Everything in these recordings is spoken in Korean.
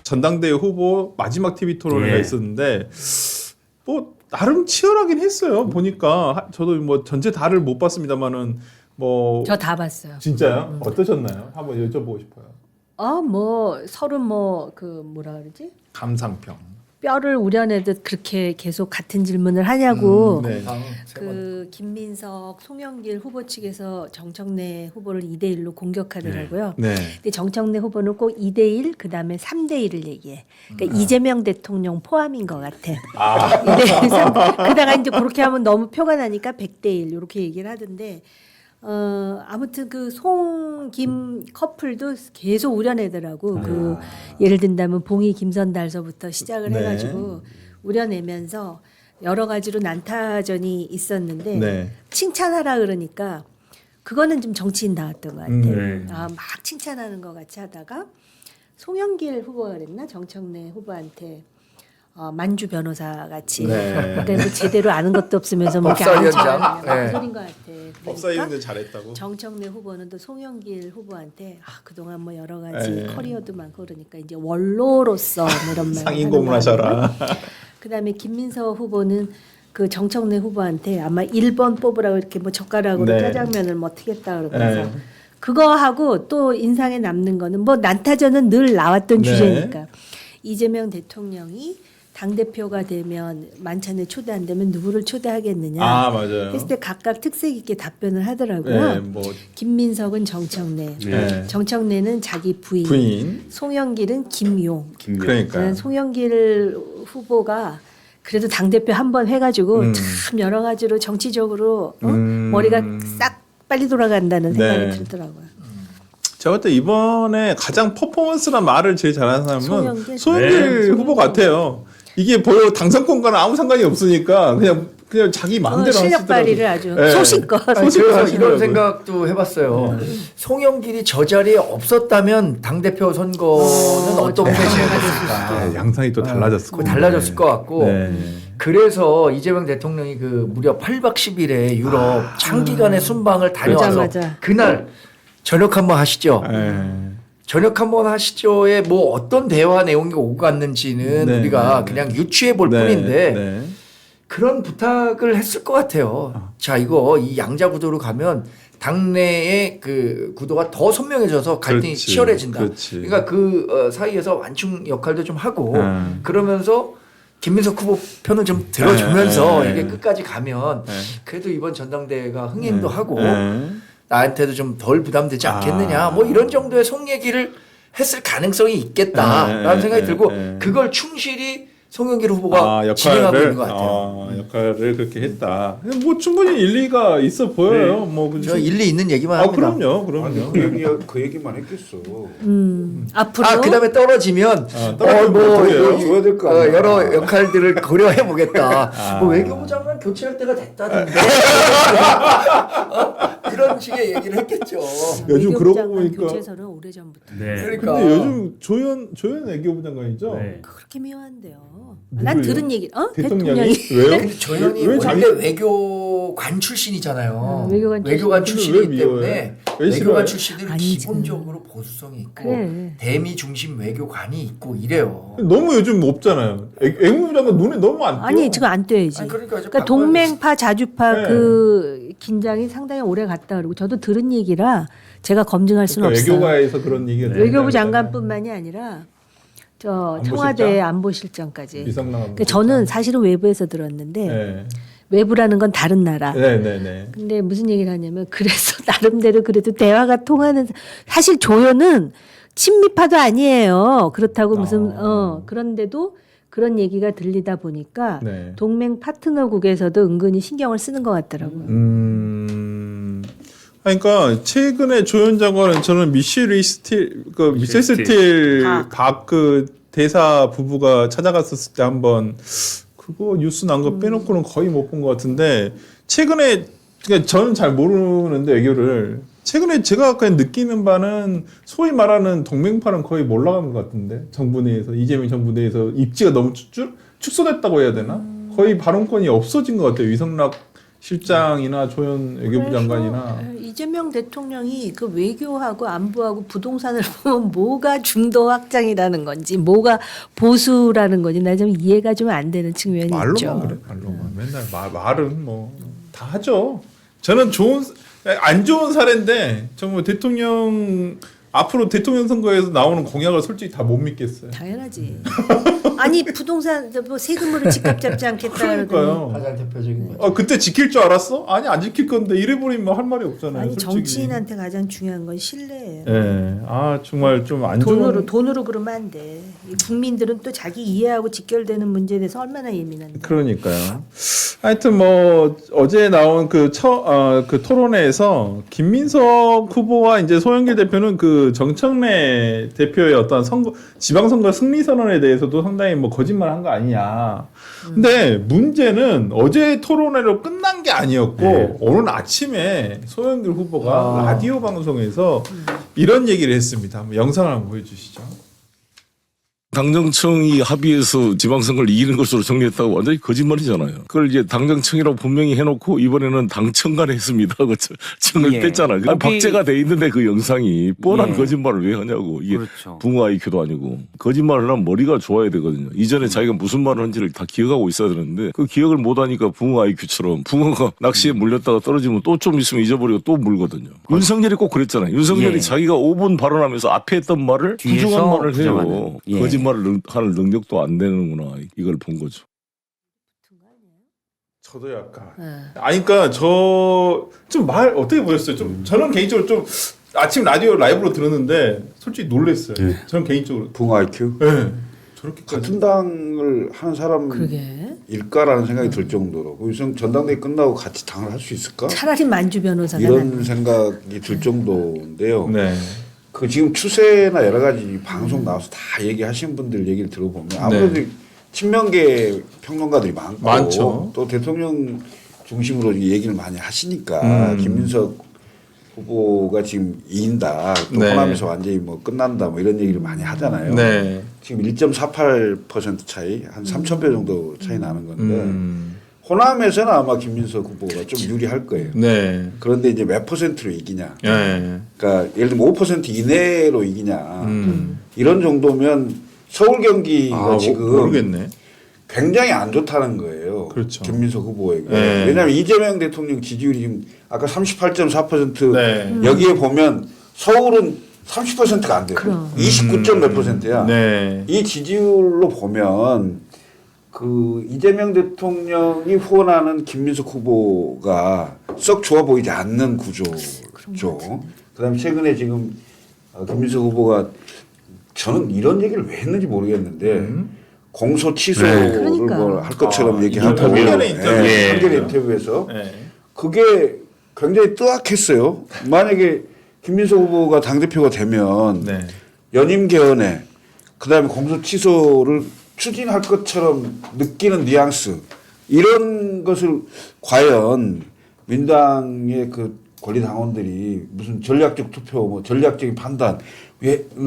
전당대회 후보 마지막 TV 토론회가 있었는데 뭐 나름 치열하긴 했어요. 보니까 저도 뭐 전체 다를 못 봤습니다만은 뭐 저 다 봤어요. 진짜요? 어떠셨나요? 한번 여쭤보고 싶어요. 뭐 서로 뭐 그 뭐라 그러지? 감상평. 뼈를 우려내듯 그렇게 계속 같은 질문을 하냐고. 네. 그 김민석, 송영길 후보 측에서 정청래 후보를 2대1로 공격하더라고요. 네. 근데 정청래 후보는 꼭 2대1 그다음에 3대1을 얘기해. 그러니까 이재명 대통령 포함인 것 같아. 2대1, 3, 그다가 이제 그렇게 하면 너무 표가 나니까 100대1 이렇게 얘기를 하던데 아무튼 그 송김 커플도 계속 우려내더라고. 그 예를 든다면 봉이 김선달서부터 시작을 네. 해가지고 우려내면서 여러 가지로 난타전이 있었는데 네. 칭찬하라 그러니까 그거는 좀 정치인 나왔던 것 같아요. 막 칭찬하는 것 같이 하다가 송영길 후보가 그랬나 정청래 후보한테 만주 변호사 같이 그러니까 뭐 제대로 아는 것도 없으면서 뭐 이렇게 아는 척하냐 그 소린 것 같아. 법사위원들 잘했다고. 정청래 후보는 또 송영길 후보한테 그동안 뭐 여러 가지 커리어도 많고 그러니까 이제 원로로서 뭐 이런 말 상인 고문하셔라. 그다음에 김민석 후보는 그 정청래 후보한테 아마 1번 뽑으라고 이렇게 뭐 젓가락으로 짜장면을 뭐 튀겠다 그러면서 그거 하고 또 인상에 남는 거는 뭐 난타전은 늘 나왔던 주제니까 이재명 대통령이 당대표가 되면 만찬에 초대 안 되면 누구를 초대하겠느냐 맞아요. 했을 때 각각 특색 있게 답변을 하더라고요. 김민석은 정청래, 정청래는 자기 부인. 송영길은 김용. 그러니까 송영길 후보가 그래도 당대표 한 번 해가지고 참 여러 가지로 정치적으로 머리가 싹 빨리 돌아간다는 생각이 들더라고요. 제가 볼 때 이번에 가장 퍼포먼스나 말을 제일 잘하는 사람은 송영길 후보 같아요. 이게 보여 당선권과는 아무 상관이 없으니까 그냥 자기 마음대로 실력 발휘를 아주 소신껏. 제가 이런 생각도 해봤어요. 송영길이 저 자리에 없었다면 당대표 선거는 어떻게 진행됐을까? 양상이 또 달라졌을 달라졌을 것 같고 그래서 이재명 대통령이 그 무려 8박 10일에 유럽 장기간의 순방을 다녀와서 맞아. 그날 저녁 한번 하시죠. 저녁 한번 하시죠에 뭐 어떤 대화 내용이 오갔는지는 우리가 그냥 유추해 볼 뿐인데 그런 부탁을 했을 것 같아요. 자, 이거 이 양자 구도로 가면 당내의 그 구도가 더 선명해져서 갈등이 치열해진다. 그러니까 그 사이에서 완충 역할도 좀 하고 그러면서 김민석 후보 편을 좀 들어주면서 이게 끝까지 가면 그래도 이번 전당대회가 흥행도 하고 나한테도 좀 덜 부담되지 않겠느냐 뭐 이런 정도의 속 얘기를 했을 가능성이 있겠다라는 생각이 들고 그걸 충실히 송영길 후보가 진행하고 있는 것 같아요. 역할을 그렇게 했다. 뭐 충분히 일리가 있어 보여요. 뭐 저 일리 있는 얘기만 합니다. 그럼요. 아니, 그 얘기만 했겠어. 앞으로 그다음에 떨어지면 줘야 될 거 아니야. 여러 역할들을 고려해 보겠다. 뭐 외교부 장관 교체할 때가 됐다던데 이런 식의 얘기를 했겠죠. 요즘 그러고 보니까 교체설은 오래전부터. 그러니까 근데 요즘 조현 외교부 장관이죠. 그렇게 미워한대요. 난 들은 얘기. 대통령이 왜요? 근데 조현이 왜 원래 외교관 출신이잖아요. 외교관 출신이기 때문에 외교관 출신들은 아니지. 기본적으로 보수성이 있고 그래. 대미 중심 외교관이 있고 이래요. 너무 요즘 없잖아요. 외교부 장관 눈에 너무 안 띄어. 아니 지금 안 떼야지. 그러니까 동맹파 자주파 그 긴장이 상당히 오래 갔다 그러고 저도 들은 얘기라 제가 검증할 수는 없어요. 외교가에서 그런 얘기가 외교부 장관뿐만이 아니라 저 청와대 안보실장까지. 그러니까 저는 사실은 외부에서 들었는데 외부라는 건 다른 나라. 근데 무슨 얘기를 하냐면 그래서 나름대로 그래도 대화가 통하는 사실 조연은 친미파도 아니에요. 그렇다고 무슨 그런데도 그런 얘기가 들리다 보니까 동맹 파트너국에서도 은근히 신경을 쓰는 것 같더라고요. 그러니까 최근에 조현 장관은 저는 미셸 스틸 박 그 대사 부부가 찾아갔었을 때 한번 그거 뉴스 난 거 빼놓고는 거의 못 본 것 같은데 최근에 그러니까 저는 잘 모르는데 외교를 최근에 제가 그냥 느끼는 바는 소위 말하는 동맹파는 거의 몰라간 것 같은데 정부 내에서 이재명 정부 내에서 입지가 너무 축소됐다고 해야 되나? 거의 발언권이 없어진 것 같아요. 위성락 실장이나 조현 외교부 장관이나 이재명 대통령이 그 외교하고 안보하고 부동산을 보면 뭐가 중도 확장이라는 건지 뭐가 보수라는 건지 나 좀 이해가 좀 안 되는 측면이 말로만 있죠. 그래 말로만 맨날 말은 뭐 다 하죠. 저는 안 좋은 사례인데 정말 대통령 앞으로 대통령 선거에서 나오는 공약을 솔직히 다 못 믿겠어요. 당연하지. 아니 부동산 뭐 세금으로 집값 잡지 않겠다. 그러니까요. 가장 대표적인 거죠. 그때 지킬 줄 알았어? 아니 안 지킬 건데 이래버리면 할 말이 없잖아요. 아니 솔직히. 정치인한테 가장 중요한 건 신뢰예요. 예. 아 정말 좀 안 좋은. 돈으로 그러면 안 돼. 이 국민들은 또 자기 이해하고 직결되는 문제에 대해서 얼마나 예민한데. 그러니까요. 하여튼 뭐 어제 나온 그 토론회에서 김민석 후보와 이제 소영길 대표는 그 정청래 대표의 어떤 지방선거 승리 선언에 대해서도 상당히 뭐 거짓말한 거 아니냐. 근데 문제는 어제 토론회로 끝난 게 아니었고 오늘 아침에 소영길 후보가 라디오 방송에서 이런 얘기를 했습니다. 한번 영상을 한번 보여주시죠. 당정청이 합의해서 지방선거를 이기는 것으로 정리했다고 완전히 거짓말이잖아요. 그걸 이제 당정청이라고 분명히 해놓고 이번에는 당청간 했습니다 하고 청을 뺐잖아요. 그냥 박제가 돼 있는데 그 영상이 뻔한 거짓말을 왜 하냐고. 이게 그렇죠. 붕어 IQ도 아니고. 거짓말을 하면 머리가 좋아야 되거든요. 이전에 자기가 무슨 말을 한지를 다 기억하고 있어야 되는데 그 기억을 못하니까 붕어 IQ처럼 붕어가 낚시에 물렸다가 떨어지면 또 좀 있으면 잊어버리고 또 물거든요. 윤석열이 꼭 그랬잖아요. 윤석열이 자기가 5분 발언하면서 앞에 했던 말을 뒤에서 부정한 말을 해요. 부정하는. 거짓말을 할 능력도 안 되는구나. 이걸 본 거죠. 저도 약간. 아니, 그러니까 저 좀 말 어떻게 보셨어요? 좀 저는 개인적으로 좀 아침 라디오 라이브로 들었는데 솔직히 놀랐어요. 저는 개인적으로. 붕 IQ. 네. 저렇게까지. 같은 당을 하는 사람일까라는 생각이 들 정도로 전당대회 끝나고 같이 당을 할 수 있을까? 차라리 만주 변호사가 이런 생각이 들 정도인데요. 네. 그 지금 추세나 여러 가지 방송 나와서 다 얘기하시는 분들 얘기를 들어보면 아무래도 친명계 평론가들이 많죠. 또 대통령 중심으로 얘기를 많이 하시니까 김민석 후보가 지금 이긴다. 또 호남에서 완전히 뭐 끝난다. 뭐 이런 얘기를 많이 하잖아요. 네. 지금 1.48% 차이, 한 3,000배 정도 차이 나는 건데 호남에서는 아마 김민석 후보가 좀 유리할 거예요. 네. 그런데 이제 몇 %로 이기냐. 네. 그러니까 예를 들면 5% 이내로 이기냐. 이런 정도면 서울 경기가 지금 모르겠네. 굉장히 안 좋다는 거예요. 그렇죠. 김민석 후보에게. 네. 왜냐하면 이재명 대통령 지지율이 지금 아까 38.4% 네. 여기에 보면 서울은 30%가 안 돼요. 29. 몇 %야. 네. 이 지지율로 보면 그 이재명 대통령이 후원하는 김민석 후보가 썩 좋아 보이지 않는 구조죠. 그다음에 최근에 지금 김민석 후보가 저는 이런 얘기를 왜 했는지 모르겠는데 공소 취소를 뭘 할 것처럼 얘기하고 한겨레 인터뷰. 한겨레 인터뷰에서 네. 그게 굉장히 뜨악했어요. 만약에 김민석 후보가 당대표가 되면 네. 연임 개헌에 그다음에 공소 취소를 추진할 것처럼 느끼는 뉘앙스 이런 것을 과연 민당의 그 권리 당원들이 무슨 전략적 투표 뭐 전략적인 판단을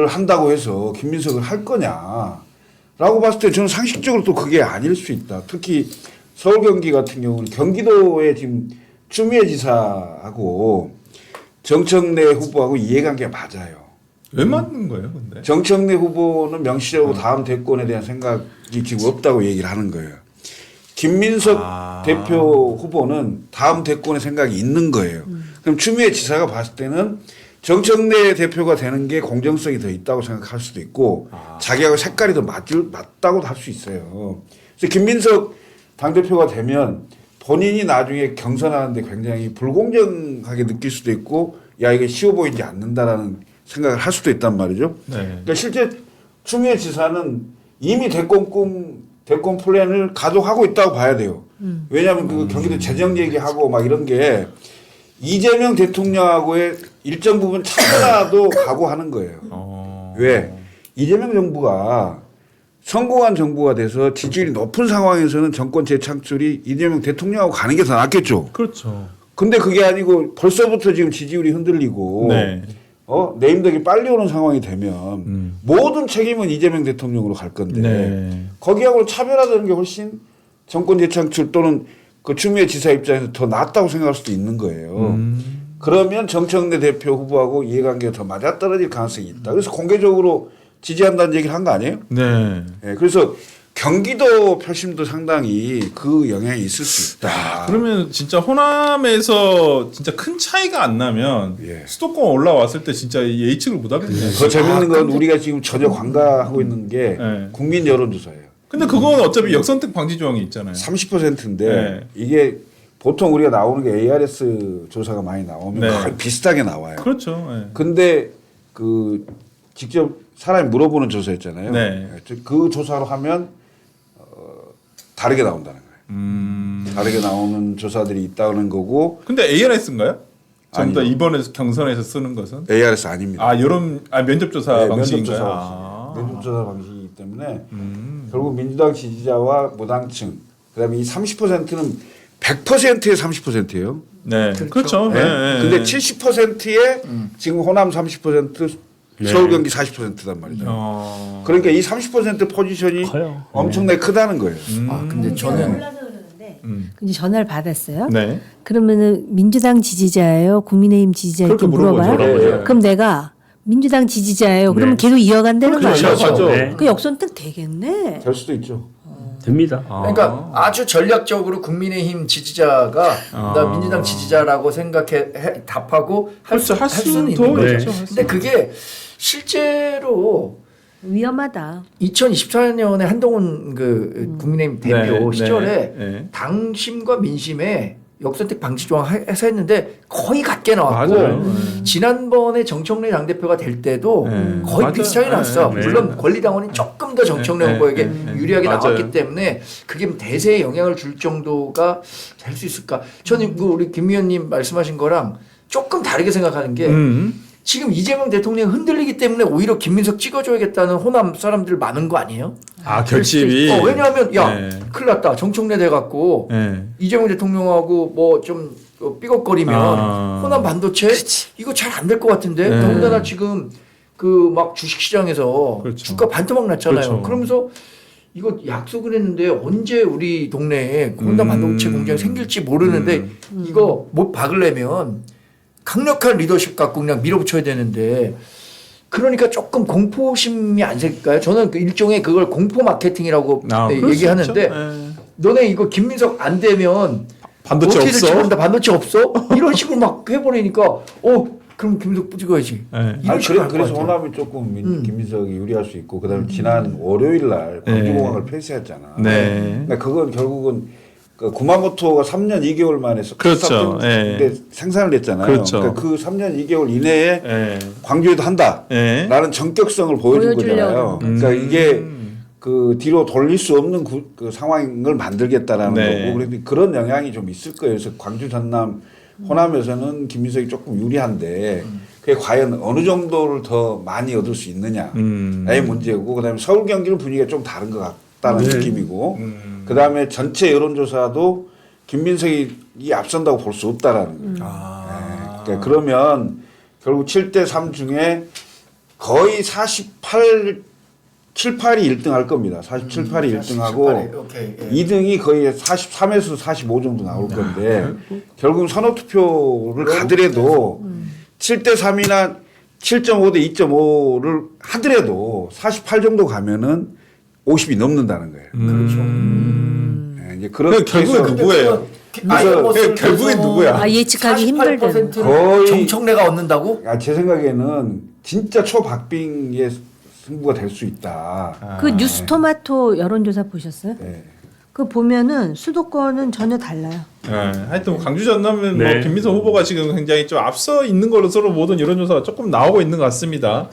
한다고 해서 김민석을 할 거냐라고 봤을 때 저는 상식적으로 또 그게 아닐 수 있다. 특히 서울 경기 같은 경우는 경기도에 지금 추미애 지사하고 정청래 후보하고 이해관계가 맞아요. 왜 맞는 거예요, 근데? 정청래 후보는 명시적으로 다음 대권에 대한 생각이 지금 없다고 얘기를 하는 거예요. 김민석 대표 후보는 다음 대권에 생각이 있는 거예요. 그럼 추미애 지사가 봤을 때는 정청래 대표가 되는 게 공정성이 더 있다고 생각할 수도 있고 자기하고 색깔이 더 맞다고도 할 수 있어요. 그래서 김민석 당대표가 되면 본인이 나중에 경선하는데 굉장히 불공정하게 느낄 수도 있고 야 이게 쉬워 보이지 않는다라는 생각을 할 수도 있단 말이죠. 네. 그러니까 실제 추미애 지사는 이미 대권 플랜을 가동하고 있다고 봐야 돼요. 왜냐하면 그 경기도 재정 얘기하고 막 이런 게 이재명 대통령하고의 일정 부분 차별화도 각오하는 거예요. 왜? 이재명 정부가 성공한 정부가 돼서 지지율이 높은 상황에서는 정권 재창출이 이재명 대통령하고 가는 게 더 낫겠죠. 그렇죠. 근데 그게 아니고 벌써부터 지금 지지율이 흔들리고 네. 내임덕이 빨리 오는 상황이 되면 모든 책임은 이재명 대통령으로 갈 건데 네. 거기하고 차별화되는 게 훨씬 정권 재창출 또는 그 추미애 지사 입장에서 더 낫다고 생각할 수도 있는 거예요. 그러면 정청래 대표 후보하고 이해관계가 더 맞아떨어질 가능성이 있다. 그래서 공개적으로 지지한다는 얘기를 한 거 아니에요? 네. 네, 그래서 경기도 표심도 상당히 그 영향이 있을 수 있다. 그러면 진짜 호남에서 진짜 큰 차이가 안 나면 예. 수도권 올라왔을 때 진짜 예측을 못 하겠네요. 더 재밌는 건 우리가 지금 전혀 관가하고 있는 게 네. 국민 여론조사예요. 근데 그건 어차피 역선택 방지 조항이 있잖아요. 30%인데 네. 이게 보통 우리가 나오는 게 ARS 조사가 많이 나오면 네. 거의 비슷하게 나와요. 그렇죠. 네. 근데 그 직접 사람이 물어보는 조사였잖아요. 네. 그 조사로 하면 다르게 나온다는 거예요. 다르게 나오는 조사들이 있다는 거고. 근데 ARS인가요? 전부 다 아니요. 이번에 경선에서 쓰는 것은? ARS 아닙니다. 면접조사 네, 방식인가요? 면접조사, 면접조사 방식이기 때문에 결국 민주당 지지자와 무당층 그다음에 이 30%는 100%의 30%예요. 네, 그렇죠. 네. 네. 근데 70%의 지금 호남 30%, 서울 경기 40%단 말이죠. 그러니까 이 30% 포지션이 커요. 엄청나게 크다는 거예요. 근데 저는 올라서 그러는데 근데 전화를 받았어요. 네. 그러면은 민주당 지지자예요, 국민의힘 지지자 이렇게 그렇게 물어봐요. 물어보죠. 그럼 내가 민주당 지지자예요. 그러면 네. 계속 이어간다는 거 아니에요? 그렇죠. 네. 그 역선택 되겠네. 될 수도 있죠. 됩니다. 그러니까 아주 전략적으로 국민의힘 지지자가 나 민주당 지지자라고 답하고 할 그렇죠. 할 수는 수도 있는 거죠. 있죠. 근데 그게 실제로 위험하다. 2024년에 한동훈 그 국민의힘 대표 네, 시절에 네. 당심과 민심에 역선택 방지 조항 해서 했는데 거의 같게 나왔고 맞아요. 지난번에 정청래 당대표가 될 때도 네. 거의 맞아요. 비슷하게 나왔어. 네. 물론 권리당원이 조금 더 정청래 네. 후보에게 네. 유리하게 맞아요. 나왔기 때문에 그게 대세에 영향을 줄 정도가 될 수 있을까? 저는 그 우리 김 의원님 말씀하신 거랑 조금 다르게 생각하는 게 지금 이재명 대통령이 흔들리기 때문에 오히려 김민석 찍어줘야겠다는 호남 사람들 많은 거 아니에요? 아, 결집이. 왜냐하면 야 네. 큰일 났다 정청래 돼갖고 네. 이재명 대통령하고 뭐 좀 삐걱거리면 호남 반도체 이거 잘 안 될 것 같은데 네. 더군다나 지금 그 막 주식시장에서 그렇죠. 주가 반토막 났잖아요. 그렇죠. 그러면서 이거 약속을 했는데 언제 우리 동네에 호남 반도체 공장이 생길지 모르는데 이거 못 박으려면 강력한 리더십 갖고 그냥 밀어붙여야 되는데 그러니까 조금 공포심이 안 생길까요? 저는 그 일종의 그걸 공포 마케팅이라고 그럴 수 얘기하는데 있죠. 네. 너네 이거 김민석 안 되면 반도체 어떻게 없어? 될지 모른다. 반도체 없어? 이런 식으로 막 해버리니까 그럼 김민석 뿌직어야지. 네. 이런 식으로 할것 그래서 같아요. 호남이 조금 김민석이 유리할 수 있고 그다음에 지난 월요일 날 광주공항을 폐쇄했잖아. 네. 그러니까 그건 결국은 그 구마모토가 3년 2개월 만에 그렇죠. 예. 생산을 했잖아요. 그렇죠. 그러니까 그 3년 2개월 이내에 네. 광주에도 한다라는 네. 전격성을 보여준 거잖아요. 그러니까 이게 그 뒤로 돌릴 수 없는 그 상황을 만들겠다라는 네. 거고 그래서 그런 영향이 좀 있을 거예요. 그래서 광주 전남 호남에서는 김민석이 조금 유리한데 그게 과연 어느 정도를 더 많이 얻을 수 있느냐의 문제고 그다음에 서울 경기는 분위기가 좀 다른 것 같다는 느낌이고 그다음에 전체 여론조사도 김민석이 앞선다고 볼 수 없다라는 거예요. 그러니까 그러면 결국 7대 3 중에 거의 7, 8이 1등 할 겁니다. 47, 8이 1등하고 오케이. 2등이 거의 43에서 45 정도 나올 건데 결국 선호투표를 가더라도 7대 3이나 7.5 대 2.5를 하더라도 48 정도 가면은 50이 넘는다는 거예요. 그렇죠. 네, 이제 그런 결국에 누구예요? 결국엔 누구야? 아, 예측하기 힘들다는. 거의 정청래가 얻는다고? 제 생각에는 진짜 초박빙의 승부가 될 수 있다. 그 뉴스토마토 여론조사 보셨어요? 네. 그 보면은 수도권은 전혀 달라요. 네. 하여튼 광주 전남은 네. 뭐 김민석 후보가 지금 굉장히 좀 앞서 있는 걸로서로 모든 여론조사가 조금 나오고 있는 것 같습니다.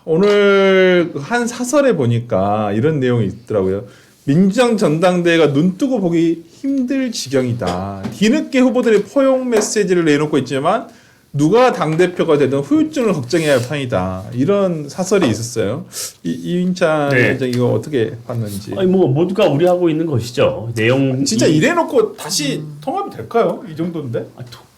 오늘 한 사설에 보니까 이런 내용이 있더라고요. 민주당 전당대회가 눈뜨고 보기 힘들 지경이다. 뒤늦게 후보들이 포용 메시지를 내놓고 있지만 누가 당대표가 되든 후유증을 걱정해야 할 판이다. 이런 사설이 있었어요. 이인찬 네. 위원장 이거 어떻게 봤는지. 아니 뭐 모두가 우려하고 있는 것이죠. 내용 진짜 이래놓고 다시 통합이 될까요? 이 정도인데?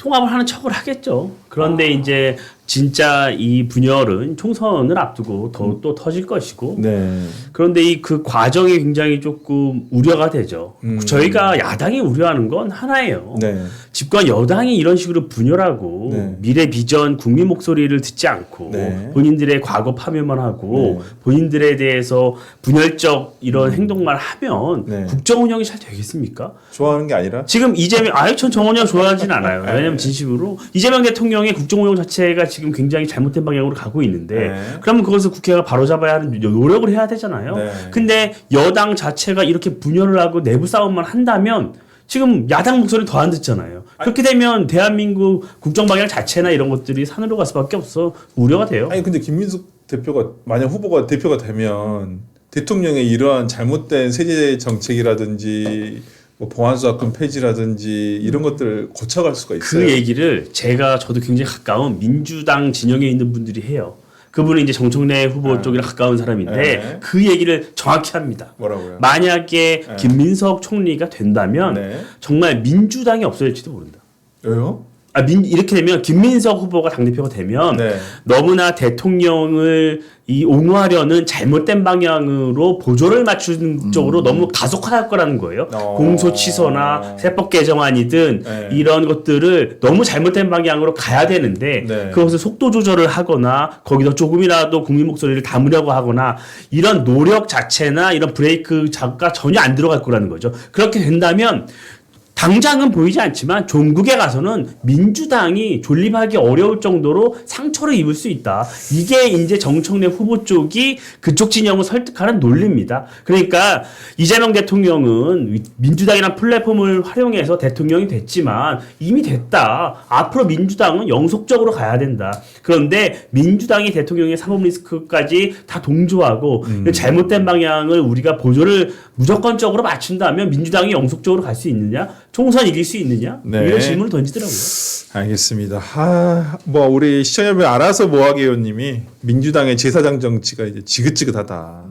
통합을 하는 척을 하겠죠. 그런데 이제 진짜 이 분열은 총선을 앞두고 또 터질 것이고. 네. 그런데 그 과정이 굉장히 조금 우려가 되죠. 저희가 야당이 우려하는 건 하나예요. 네. 집권 여당이 이런 식으로 분열하고 네. 미래 비전 국민 목소리를 듣지 않고 네. 본인들의 과거 파멸만 하고 네. 본인들에 대해서 분열적 이런 행동만 하면 네. 국정 운영이 잘 되겠습니까? 좋아하는 게 아니라 지금 이재명 전 정원영 좋아하진 않아요. 왜냐하면 진심으로 이재명 대통령의 국정 운영 자체가 지금 굉장히 잘못된 방향으로 가고 있는데 네. 그러면 그것을 국회가 바로잡아야 하는 노력을 해야 되잖아요. 네. 근데 여당 자체가 이렇게 분열을 하고 내부 싸움만 한다면 지금 야당 목소리 더 안 듣잖아요. 그렇게 되면 대한민국 국정 방향 자체나 이런 것들이 산으로 갈 수밖에 없어. 우려가 돼요. 아니 근데 김민석 대표가 만약 후보가 대표가 되면 대통령의 이러한 잘못된 세제 정책이라든지 뭐 보안수사권 폐지라든지 이런 것들을 고쳐갈 수가 있어요. 그 얘기를 저도 굉장히 가까운 민주당 진영에 있는 분들이 해요. 그분은 이제 정청래 후보 쪽이랑 가까운 사람인데 네. 그 얘기를 정확히 합니다. 뭐라고요? 만약에 김민석 총리가 된다면 네. 정말 민주당이 없어질지도 모른다. 왜요? 이렇게 되면 김민석 후보가 당대표가 되면 네. 너무나 대통령을 옹호하려는 잘못된 방향으로 보조를 맞추는 쪽으로 너무 가속화할 거라는 거예요. 공소 취소나 세법 개정안이든 네. 이런 것들을 너무 잘못된 방향으로 가야 되는데 네. 그것을 속도 조절을 하거나 거기서 조금이라도 국민 목소리를 담으려고 하거나 이런 노력 자체나 이런 브레이크 자가 전혀 안 들어갈 거라는 거죠. 그렇게 된다면 당장은 보이지 않지만 종국에 가서는 민주당이 존립하기 어려울 정도로 상처를 입을 수 있다. 이게 이제 정청래 후보 쪽이 그쪽 진영을 설득하는 논리입니다. 그러니까 이재명 대통령은 민주당이라는 플랫폼을 활용해서 대통령이 됐지만 이미 됐다. 앞으로 민주당은 영속적으로 가야 된다. 그런데 민주당이 대통령의 사법 리스크까지 다 동조하고 잘못된 방향을 우리가 보조를 무조건적으로 맞춘다면 민주당이 영속적으로 갈 수 있느냐? 총선 이길 수 있느냐? 네. 이런 질문을 던지더라고요. 알겠습니다. 뭐 우리 시청자분 알아서 뭐하게요님이 민주당의 제사장 정치가 이제 지긋지긋하다.